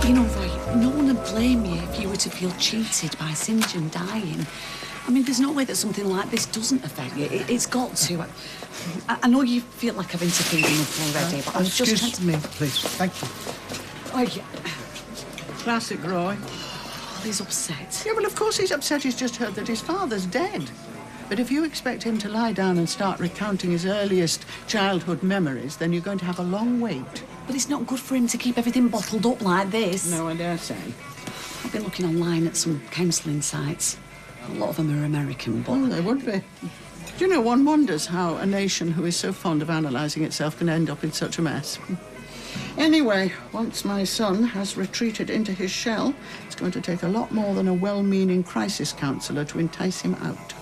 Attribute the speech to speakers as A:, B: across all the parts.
A: You know, Roy, no one would blame you if you were to feel cheated by St John dying. I mean, there's no way that something like this doesn't affect you. It's got to. I know you feel like I've interfered enough already, but I was just trying to...
B: Excuse me, please. Thank you.
A: Oh, yeah.
B: Classic, Roy.
A: Oh, he's upset.
B: Yeah, well, of course he's upset. He's just heard that his father's dead. But if you expect him to lie down and start recounting his earliest childhood memories, then you're going to have a long wait.
A: But it's not good for him to keep everything bottled up like this.
B: No, I dare say.
A: I've been looking online at some counselling sites. A lot of them are American, but...
B: Oh, they would be. Do you know, one wonders how a nation who is so fond of analysing itself can end up in such a mess. Anyway, once my son has retreated into his shell, it's going to take a lot more than a well-meaning crisis counsellor to entice him out.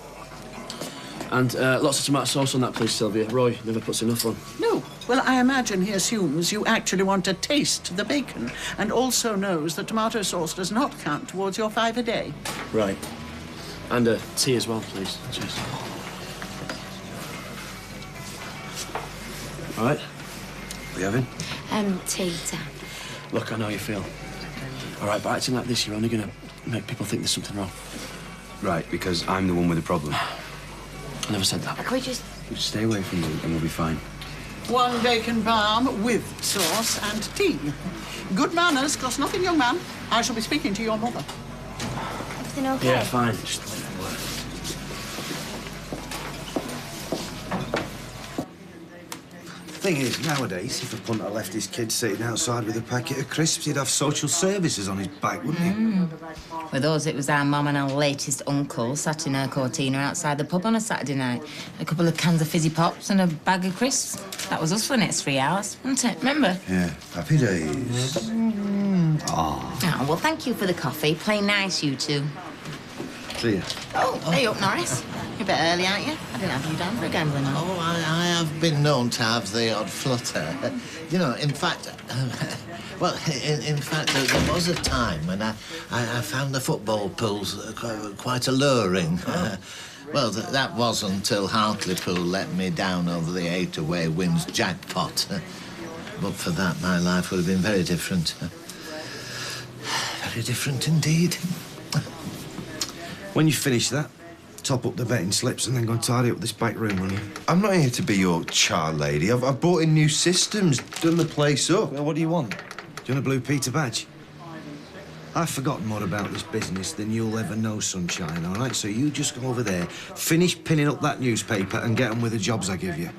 C: And lots of tomato sauce on that, please, Sylvia. Roy never puts enough on.
B: No. Well, I imagine he assumes you actually want to taste the bacon and also knows that tomato sauce does not count towards your $5 a day.
C: Right. And tea as well, please. Cheers. All right. What are you having?
D: Tea, Dan.
C: Look, I know how you feel. All right, but acting like this, you're only going to make people think there's something wrong.
E: Right, because I'm the one with the problem.
C: I never said that.
D: Can we just...
E: Just stay away from me and we'll be fine.
B: 1 bacon balm with sauce and tea. Good manners cost nothing, young man. I shall be speaking to your mother.
D: Everything okay?
C: Yeah, fine. Just...
F: Thing is, nowadays, if a punter left his kid sitting outside with a packet of crisps, he'd have social services on his back, wouldn't he?
G: With us, it was our mum and our latest uncle sat in her cortina outside the pub on a Saturday night. A couple of cans of fizzy pops and a bag of crisps. That was us for the next 3 hours, wasn't it? Remember?
F: Yeah, happy days.
G: Oh, well, thank you for the coffee. Play nice, you two.
F: See ya.
G: Oh, hey up, Norris. You're a bit early, aren't you? I didn't have you down for a gambling night.
H: Oh, I have been known to have the odd flutter. You know, in fact, well, in fact, there was a time when I found the football pools quite alluring. Oh. Well, that was until Hartlepool let me down over the 8 away wins jackpot. But for that, my life would have been very different. Very different indeed.
F: When you finish that, top up the betting slips and then go and tidy up this back room, will you?
I: I'm not here to be your child lady. I've brought in new systems, done the place up. Well, what do you want?
F: Do you want a Blue Peter badge? I've forgotten more about this business than you'll ever know, Sunshine, all right? So you just go over there, finish pinning up that newspaper and get on with the jobs I give you.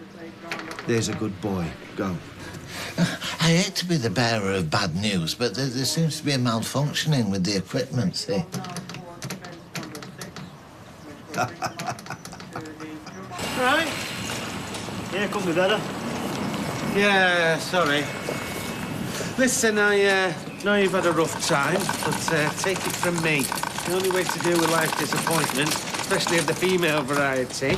F: There's a good boy. Go.
H: I hate to be the bearer of bad news, but there seems to be a malfunctioning with the equipment, see?
J: Right. Yeah, couldn't be better.
K: Yeah, sorry. Listen, I know you've had a rough time, but take it from me. The only way to deal with life disappointment, especially of the female variety,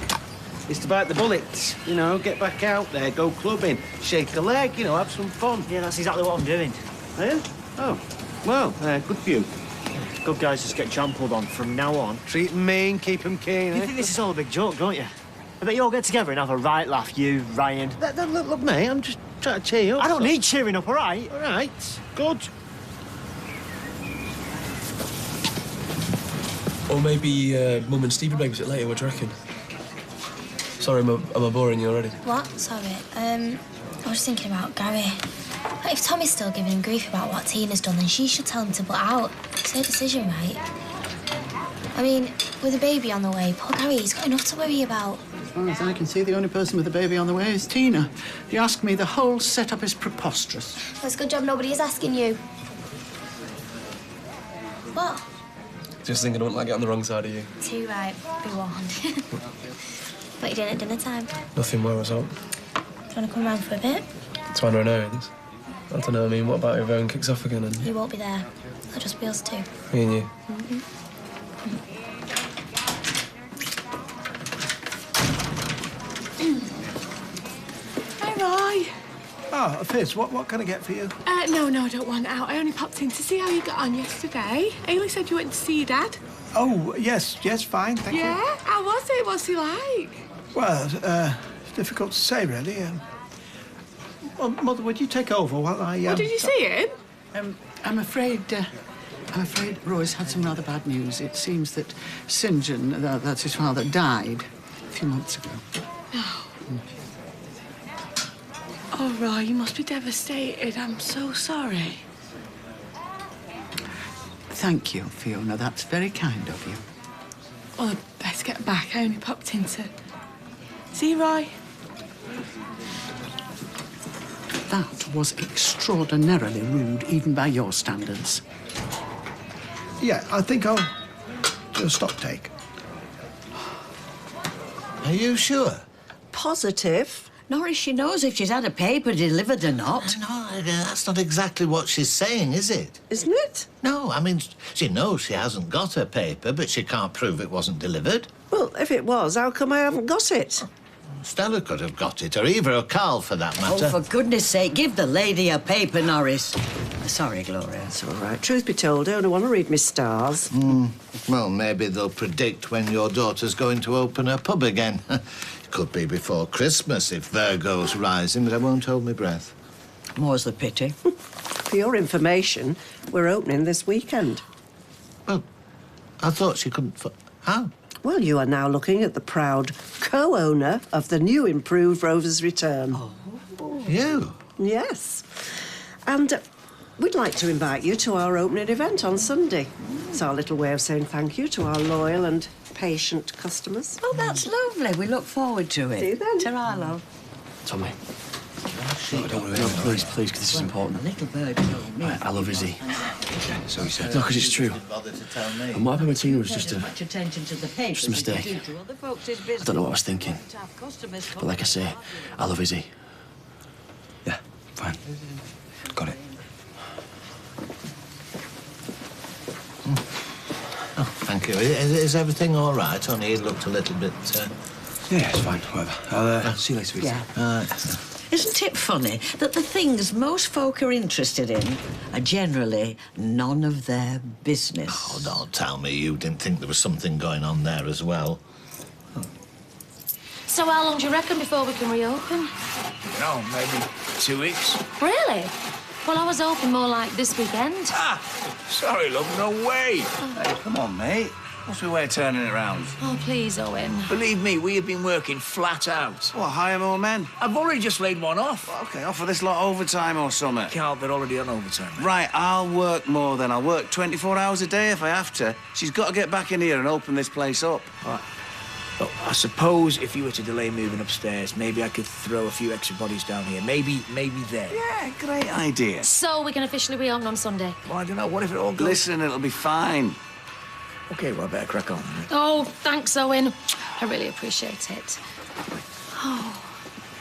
K: is to bite the bullet. You know, get back out there, go clubbing, shake a leg, you know, have some fun.
J: Yeah, that's exactly what I'm doing.
K: Are you? Oh, well, good for you.
J: Good guys just get trampled on from now on.
K: Treat 'em mean, keep 'em keen,
J: You think this is all a big joke, don't you? I bet you all get together and have a right laugh, you, Ryan.
K: Look, mate, I'm just trying to cheer you up.
J: I don't need cheering up, all right?
K: All right, good.
C: Or maybe Mum and Steve will babysit later, what do you reckon? Sorry, am I boring you already?
D: What? Sorry. I was just thinking about Gary. Like, if Tommy's still giving him grief about what Tina's done, then she should tell him to butt out. It's her decision, right? I mean, with a baby on the way, poor Gary, he's got enough to worry about.
B: As far as I can see, the only person with a baby on the way is Tina. If you ask me, the whole setup is preposterous.
D: Well, it's a good job nobody is asking you. What?
C: Just thinking I wouldn't like it on the wrong side of you.
D: Too right. Be warned. What are you doing at dinner time?
C: Nothing, where was I?
D: Do you want to come round for a bit?
C: It's fine right now, this. I don't know, I mean, what about if everyone kicks off again and...
D: You won't be there. It'll just be us two.
C: Me and you?
D: Mm-hmm.
L: Hi, Roy.
K: Oh, Fizz, what can I get for you?
L: No, I don't want out. I only popped in to see how you got on yesterday. Ailey said you went to see your dad.
K: Oh, yes, fine, thank you.
L: Yeah? How was it? What's he like?
K: Well, it's difficult to say, really. Well, Mother, would you take over while I...
L: Well, did you see him?
B: I'm afraid Roy's had some rather bad news. It seems that St. John, that's his father, died a few months ago.
L: Oh, Roy, you must be devastated. I'm so sorry.
B: Thank you, Fiona. That's very kind of you.
L: Well, I'd best get back. I only popped in to see Roy.
B: That was extraordinarily rude, even by your standards.
M: Yeah, I think I'll do a stock take.
H: Are you sure?
N: Positive. Norris, she knows if she's had a paper delivered or not.
H: No, that's not exactly what she's saying, is it?
N: Isn't it?
H: No, I mean, she knows she hasn't got her paper, but she can't prove it wasn't delivered.
N: Well, if it was, how come I haven't got it?
H: Stella could have got it, or Eva or Carl, for that matter.
N: Oh, for goodness sake, give the lady a paper, Norris. Sorry, Gloria. It's all right. Truth be told, I only want to read my stars.
H: Well, maybe they'll predict when your daughter's going to open her pub again. It could be before Christmas if Virgo's rising, but I won't hold my breath.
N: More's the pity.
O: For your information, we're opening this weekend.
H: Well, I thought she couldn't... How?
O: Well, you are now looking at the proud co-owner of the new improved Rover's Return.
H: Oh. You?
O: Yes. And we'd like to invite you to our opening event on Sunday. It's our little way of saying thank you to our loyal and patient customers.
N: Oh, that's lovely. We look forward to it.
O: See you then.
N: Ta-ra, love.
C: Tommy. No, don't worry. No, please, because this is important.
N: Little bird told me.
C: I love Izzy.
F: Okay, so he said.
C: No, because it's true. And what happened with Tina was just a
N: attention to the papers.
C: just a mistake. I don't know what I was thinking. But like I say, I love Izzy.
F: Yeah, fine. Got it.
H: Oh, thank you. Is everything all right? Only it looked a little bit...
F: Yeah, it's fine. Whatever. I'll see you later, Izzy.
N: Yeah. Isn't it funny that the things most folk are interested in are generally none of their business?
H: Oh, don't tell me you didn't think there was something going on there as well.
P: So how long do you reckon before we can reopen?
Q: No, maybe 2 weeks.
P: Really? Well, I was hoping more like this weekend.
Q: Ah! Sorry, love, no way. Hey, come on, mate. What's my way of turning it around?
P: Oh, please, Owen.
Q: Believe me, we have been working flat out.
K: What, hire more men?
Q: I've already just laid one off.
K: Well, OK, offer this lot overtime or something.
Q: Can't, they're already on overtime. Mate.
K: Right, I'll work more then. I'll work 24 hours a day if I have to. She's got to get back in here and open this place up.
Q: Right. Well, I suppose if you were to delay moving upstairs, maybe I could throw a few extra bodies down here. Maybe there.
K: Yeah, great idea.
P: So we can officially reopen on Sunday?
Q: Well, I don't know. What if it all goes...
K: Listen, it'll be fine.
Q: OK, well, I better crack on.
P: Oh, thanks, Owen. I really appreciate it. Oh,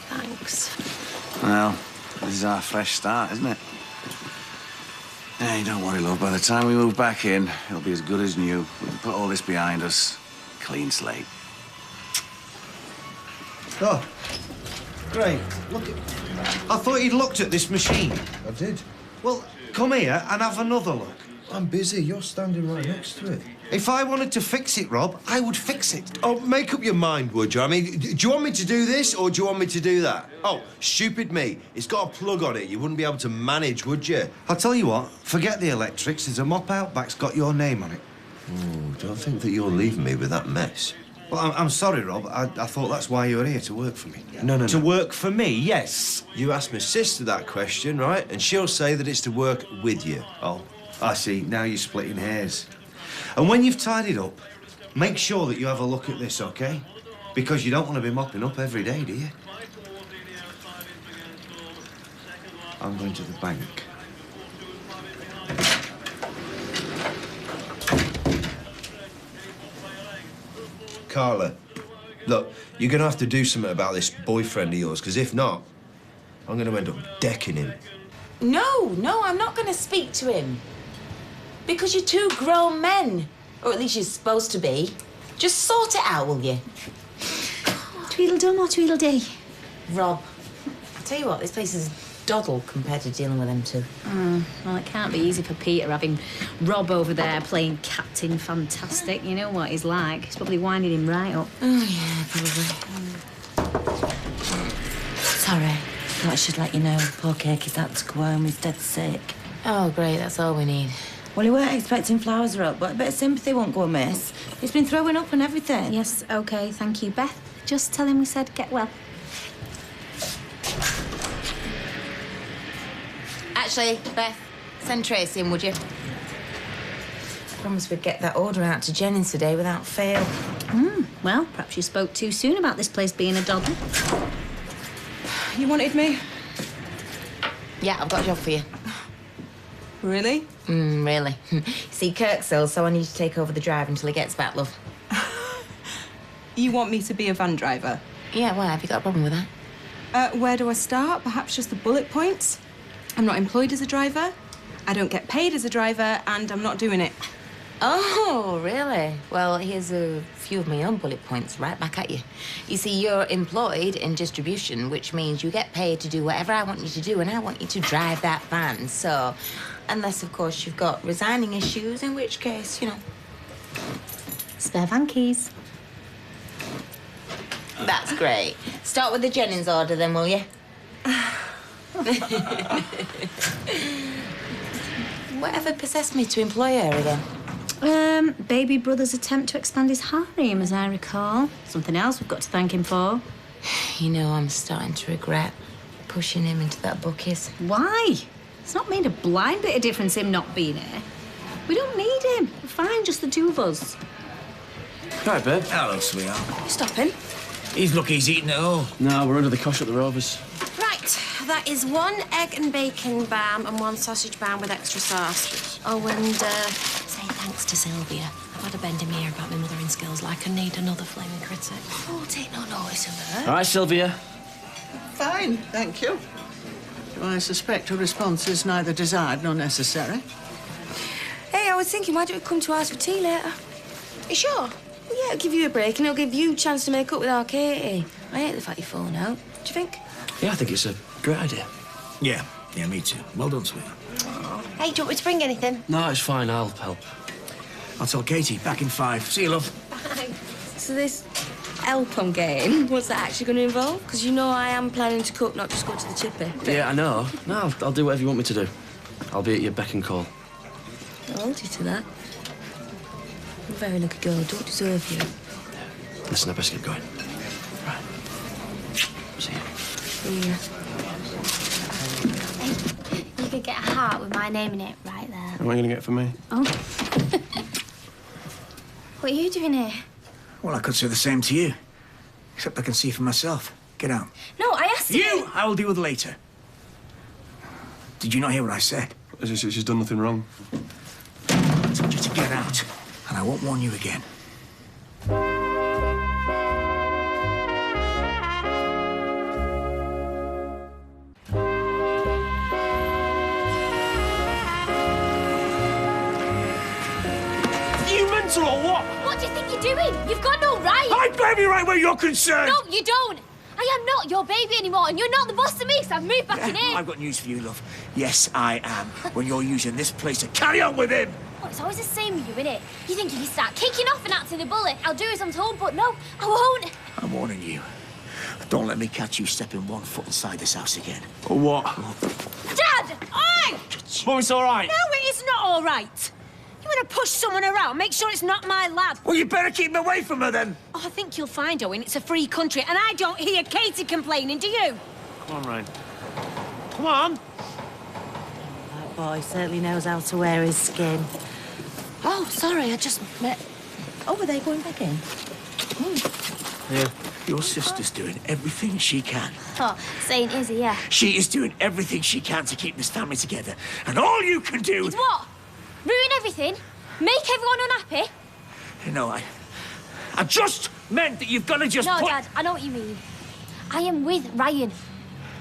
P: thanks.
K: Well, this is our fresh start, isn't it? Hey, don't worry, love. By the time we move back in, it'll be as good as new. We can put all this behind us. Clean slate.
F: Oh, great. Look at... I thought you'd looked at this machine.
I: I did.
F: Well, come here and have another look.
I: I'm busy. You're standing right next to it.
F: If I wanted to fix it, Rob, I would fix it.
I: Oh, make up your mind, would you? I mean, do you want me to do this or do you want me to do that? Oh, stupid me. It's got a plug on it. You wouldn't be able to manage, would you?
F: I'll tell you what, forget the electrics. There's a mop out back's got your name on it.
I: Oh, don't think that you're leaving me with that mess.
F: Well, I'm sorry, Rob. I thought that's why you were here, to work for me.
I: No.
F: To work for me, yes.
I: You asked my sister that question, right? And she'll say that it's to work with you.
F: Oh, I see. Now you're splitting hairs. And when you've tidied up, make sure that you have a look at this, OK? Because you don't want to be mopping up every day, do you? I'm going to the bank.
I: Carla, look, you're going to have to do something about this boyfriend of yours, because if not, I'm going to end up decking him.
G: No, I'm not going to speak to him. Because you're two grown men. Or at least you're supposed to be. Just sort it out, will you?
P: Tweedledum or Tweedledee?
G: Rob, I'll tell you what, this place is doddle compared to dealing with them two.
R: Well, it can't be easy for Peter having Rob over there playing Captain Fantastic. You know what he's like. He's probably winding him right up.
G: Oh, yeah, probably. Sorry. Thought I should let you know. Poor Cakey's had to go home. He's dead sick. Oh, great, that's all we need.
S: Well, he weren't expecting flowers, Rob, but a bit of sympathy won't go amiss. He's been throwing up and everything.
R: Yes, OK, thank you. Beth, just tell him we said get well.
G: Actually, Beth, send Tracy in, would you? Promise we'd get that order out to Jennings today without fail.
R: Well, perhaps you spoke too soon about this place being a doddle.
T: You wanted me?
G: Yeah, I've got a job for you.
T: Really?
G: Really. See, Kirk's ill, so I need to take over the drive until he gets back, love.
T: You want me to be a van driver?
G: Yeah, why? Have you got a problem with that?
T: Where do I start? Perhaps just the bullet points. I'm not employed as a driver, I don't get paid as a driver, and I'm not doing it.
G: Oh, really? Well, here's a few of my own bullet points right back at you. You see, you're employed in distribution, which means you get paid to do whatever I want you to do, and I want you to drive that van. So, unless, of course, you've got resigning issues, in which case, you know.
R: Spare van keys.
G: That's great. Start with the Jennings order, then, will you? Whatever possessed me to employ her again?
R: Baby brother's attempt to expand his harem, as I recall. Something else we've got to thank him for.
G: You know, I'm starting to regret pushing him into that bucket.
R: Why? It's not made a blind bit of difference him not being here. We don't need him. We're fine, just the two of us.
Q: Right, babe. Hello, sweetheart.
P: You stopping?
Q: He's lucky he's eating at all.
C: No, we're under the cosh at the Rovers.
P: Right, that is 1 egg and bacon bam and 1 sausage bam with extra sauce. Oh, and say thanks to Sylvia. I've had a bend in my ear about my mothering skills, like I need another flaming critic. Oh, take no notice of her.
C: All right, Sylvia.
B: Fine, thank you. I suspect a response is neither desired nor necessary.
P: Hey, I was thinking, why don't we come to ours for tea later? You sure? Well, yeah, it'll give you a break and it'll give you a chance to make up with our Katie. I hate the fact you're falling out. Do you think?
C: Yeah, I think it's a great idea.
Q: Yeah, me too. Well done, sweetheart.
P: Hey, do you want me to bring anything?
C: No, it's fine. I'll help.
Q: I'll tell Katie. Back in 5. See you, love.
P: Bye. So this help I'm getting, what's that actually going to involve? Because you know I am planning to cook, not just go to the chippy.
C: Yeah, I know. No, I'll do whatever you want me to do. I'll be at your beck and call.
P: I'll hold you to that. I'm a very lucky girl. I don't deserve you.
C: Listen, I best get going. Right. See you.
P: See ya.
D: You could get a heart with my name in it right there.
C: What are you going to get for me?
D: Oh. What are you doing here?
Q: Well, I could say the same to you. Except I can see for myself. Get out.
D: No, I asked you.
Q: You, I will deal with later. Did you not hear what I said?
C: She's done nothing wrong.
Q: I told you to get out, and I won't warn you again.
L: Or what?
D: What do you think you're doing? You've got no right.
L: I blame you right where you're concerned.
D: No, you don't. I am not your baby anymore, and you're not the boss of me, so I've moved back in here.
Q: I've got news for you, love. Yes, I am. When you're using this place to carry on with him.
D: Oh, it's always the same with you, innit? You think if you start kicking off and acting a bully, I'll do as I'm told, but no, I won't.
Q: I'm warning you. Don't let me catch you stepping 1 foot inside this house again.
C: Or what?
U: Dad! Oi!
C: Mum, it's all right.
U: No, it is not all right. You want to push someone around, make sure it's not my lad.
Q: Well, you better keep him away from her, then.
U: Oh, I think you'll find, Owen, it's a free country, and I don't hear Katie complaining, do you?
K: Come on, Ryan. Come on.
S: That boy certainly knows how to wear his skin. Oh, sorry, I just met... Oh, were they going back in?
Q: Yeah. Your sister's doing everything she can.
D: Oh, saying Izzy, yeah.
Q: She is doing everything she can to keep this family together. And all you can do...
D: Is what? Ruin everything? Make everyone unhappy?
Q: No, I just meant that you've got to just
D: No,
Q: put...
D: Dad, I know what you mean. I am with Ryan.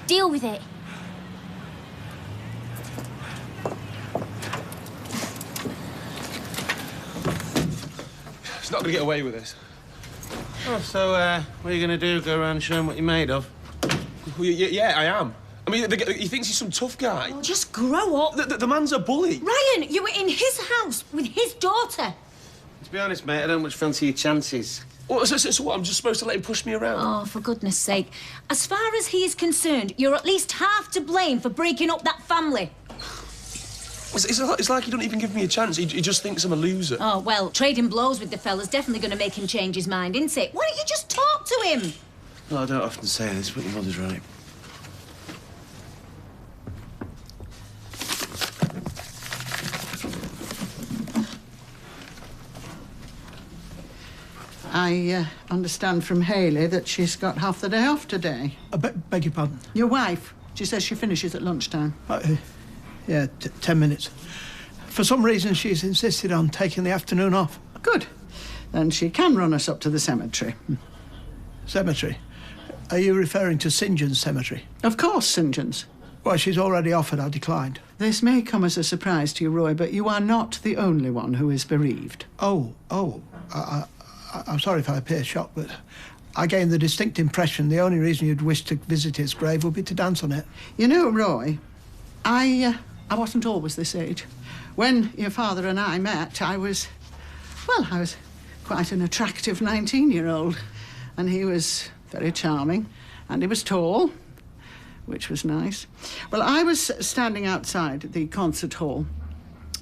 D: Deal with it.
C: He's not going to get away with this.
K: Oh, so, what are you going to do? Go around and show him what you're made of?
C: Well, yeah, I am. I mean, he thinks he's some tough guy.
U: Oh, just grow up.
C: The man's a bully.
U: Ryan, you were in his house with his daughter.
K: To be honest, mate, I don't much fancy your chances.
C: Well, so what, I'm just supposed to let him push me around?
U: Oh, for goodness sake. As far as he is concerned, you're at least half to blame for breaking up that family.
C: It's like he don't even give me a chance. He just thinks I'm a loser.
R: Oh, well, trading blows with the fella's definitely going to make him change his mind, isn't it? Why don't you just talk to him?
I: Well, I don't often say this, but your mother's right.
B: I understand from Hayley that she's got half the day off today.
M: Beg your pardon?
B: Your wife. She says she finishes at lunchtime.
M: Yeah, 10 minutes. For some reason, she's insisted on taking the afternoon off.
B: Good. Then she can run us up to the cemetery.
M: Cemetery? Are you referring to St. John's Cemetery?
B: Of course, St. John's.
M: Well, she's already offered. I declined.
B: This may come as a surprise to you, Roy, but you are not the only one who is bereaved.
M: I'm sorry if I appear shocked, but I gained the distinct impression the only reason you'd wish to visit his grave would be to dance on it.
B: You know, Roy, I wasn't always this age. When your father and I met, I was quite an attractive 19-year-old. And he was very charming, and he was tall, which was nice. Well, I was standing outside the concert hall,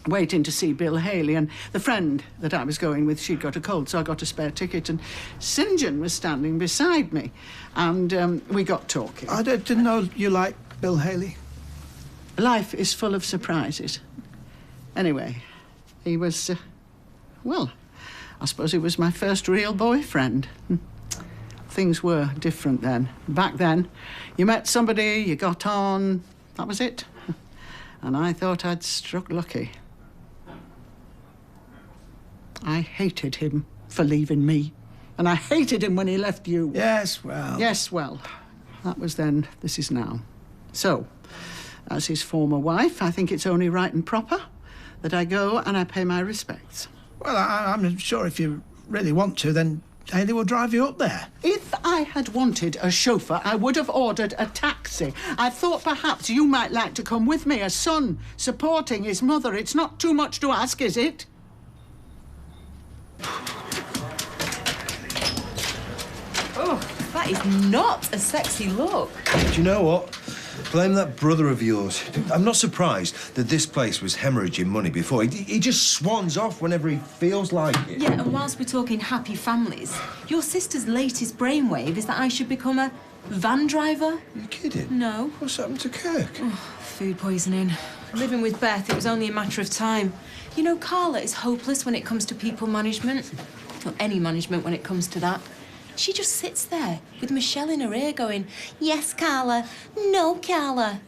B: waiting to see Bill Haley, and the friend that I was going with, she'd got a cold, so I got a spare ticket, and St. John was standing beside me, and we got talking.
M: I didn't know you liked Bill Haley.
B: Life is full of surprises. Anyway, he was, well, I suppose he was my first real boyfriend. Things were different then. Back then, you met somebody, you got on, that was it. And I thought I'd struck lucky. I hated him for leaving me. And I hated him when he left you.
M: Yes, well...
B: Yes, well. That was then, this is now. So, as his former wife, I think it's only right and proper that I go and I pay my respects.
M: Well, I'm sure if you really want to, then Haley will drive you up there.
B: If I had wanted a chauffeur, I would have ordered a taxi. I thought perhaps you might like to come with me, a son supporting his mother. It's not too much to ask, is it?
T: Oh, that is not a sexy look.
I: Do you know what? Blame that brother of yours. I'm not surprised that this place was hemorrhaging money before. He just swans off whenever he feels like it.
T: Yeah, and whilst we're talking happy families, your sister's latest brainwave is that I should become a van driver.
I: Are you kidding?
T: No.
I: What's happened to Kirk?
T: Oh, food poisoning. Living with Beth, it was only a matter of time. You know, Carla is hopeless when it comes to people management. Or any management when it comes to that. She just sits there with Michelle in her ear going, yes, Carla, no, Carla.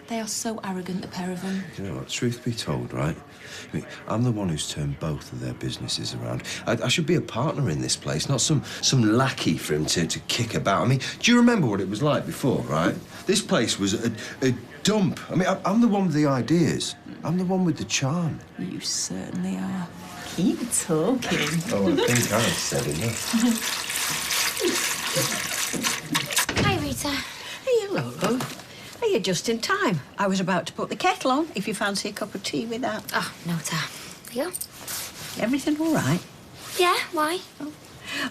T: They are so arrogant, the pair of them.
I: You know what, truth be told, right? I mean, I'm the one who's turned both of their businesses around. I should be a partner in this place, not some lackey for him to kick about. I mean, do you remember what it was like before, right? This place was a dump. I mean, I'm the one with the ideas. I'm the one with the charm.
T: You certainly are. Keep talking.
I: Oh, I think I've said enough.
D: Hi, Rita.
N: Hey, Lolo. Are you just in time? I was about to put the kettle on, if you fancy a cup of tea with that.
D: Oh, no, Ta. You?
N: Everything all right?
D: Yeah, why?
N: Oh.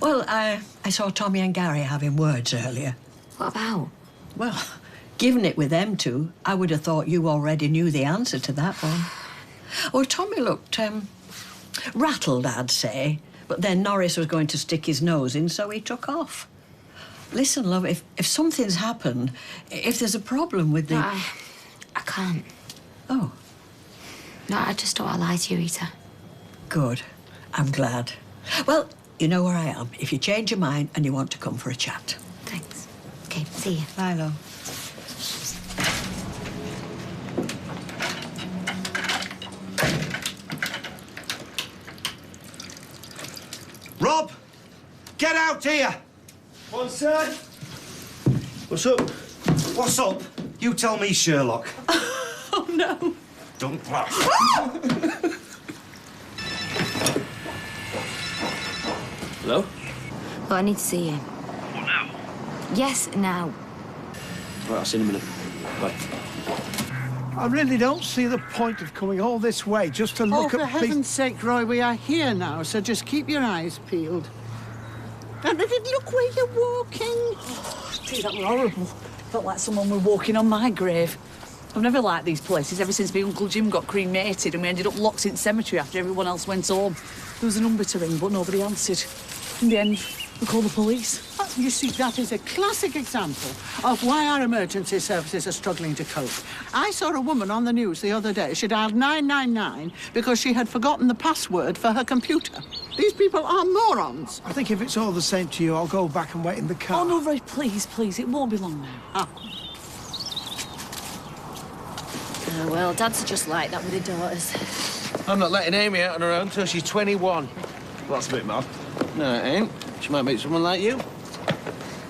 N: Well, I saw Tommy and Gary having words earlier.
D: What about?
N: Well, given it with them two, I would have thought you already knew the answer to that one. Well, Tommy looked, rattled, I'd say. But then Norris was going to stick his nose in, so he took off. Listen, love, if something's happened, if there's a problem with the...
D: No, I can't.
N: Oh.
D: No, I just don't want to lie to you, Rita.
N: Good. I'm glad. Well, you know where I am, if you change your mind and you want to come for a chat.
D: Thanks. OK, see you.
N: Bye, love.
F: Rob! Get out here!
K: One sir.
F: What's up? What's up? You tell me, Sherlock.
T: Oh, no.
F: Don't laugh.
C: Hello?
D: Oh, I need to see you.
F: What now?
D: Yes, now.
C: Right, I'll see you in a minute. Bye.
M: I really don't see the point of coming all this way just to look
B: for
M: at...
B: heaven's sake, Roy, we are here now, so just keep your eyes peeled. And look where you're walking.
A: Oh, gee, that was horrible. Felt like someone were walking on my grave. I've never liked these places ever since my Uncle Jim got cremated and we ended up locked in cemetery after everyone else went home. There was a number to ring, but nobody answered. In the end, we called the police.
B: You see, that is a classic example of why our emergency services are struggling to cope. I saw a woman on the news the other day. She dialed 999 because she had forgotten the password for her computer. These people are morons.
M: I think if it's all the same to you, I'll go back and wait in the car.
A: Oh, no, Ray, please, please. It won't be long now.
B: Ah.
P: Oh, well, dads are just like that with their daughters.
K: I'm not letting Amy out on her own till she's 21.
C: Well, that's a bit mad.
K: No, it ain't. She might meet someone like you.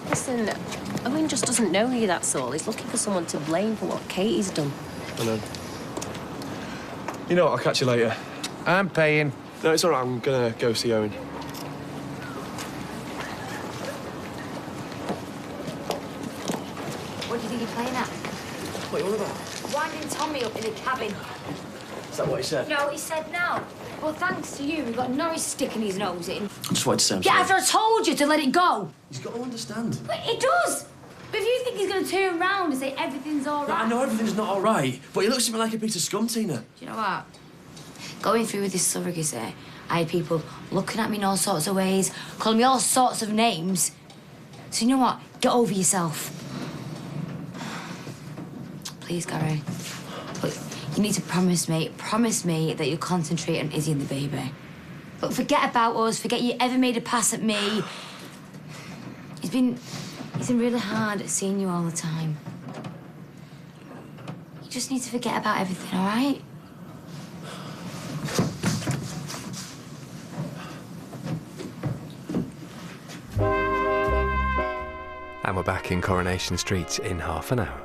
P: Listen, Owen just doesn't know you, that's all. He's looking for someone to blame for what Katie's done.
C: I know. You know what, I'll catch you later.
K: I'm paying.
C: No, it's all right, I'm gonna go see Owen.
G: What do you think you're playing at?
C: What are you on about?
G: Winding Tommy up in the cabin.
C: Is that what he said?
G: No, he said no. Well, thanks to you, we've got Norris sticking his nose in.
C: I just wanted to say I'm
G: Yeah,
C: sorry.
G: after I told you to let it go.
C: He's got to understand.
G: But he does. But if you think he's going to turn around and say everything's all right...
C: I know everything's not all right, but he looks at me like a piece of scum, Tina.
G: Do you know what? Going through with this surrogacy, I had people looking at me in all sorts of ways, calling me all sorts of names. So you know what? Get over yourself. Please, Gary. Look, you need to promise me that you'll concentrate on Izzy and the baby. Look, forget about us, forget you ever made a pass at me. It's been really hard seeing you all the time. You just need to forget about everything, all right?
V: And we're back in Coronation Street in half an hour.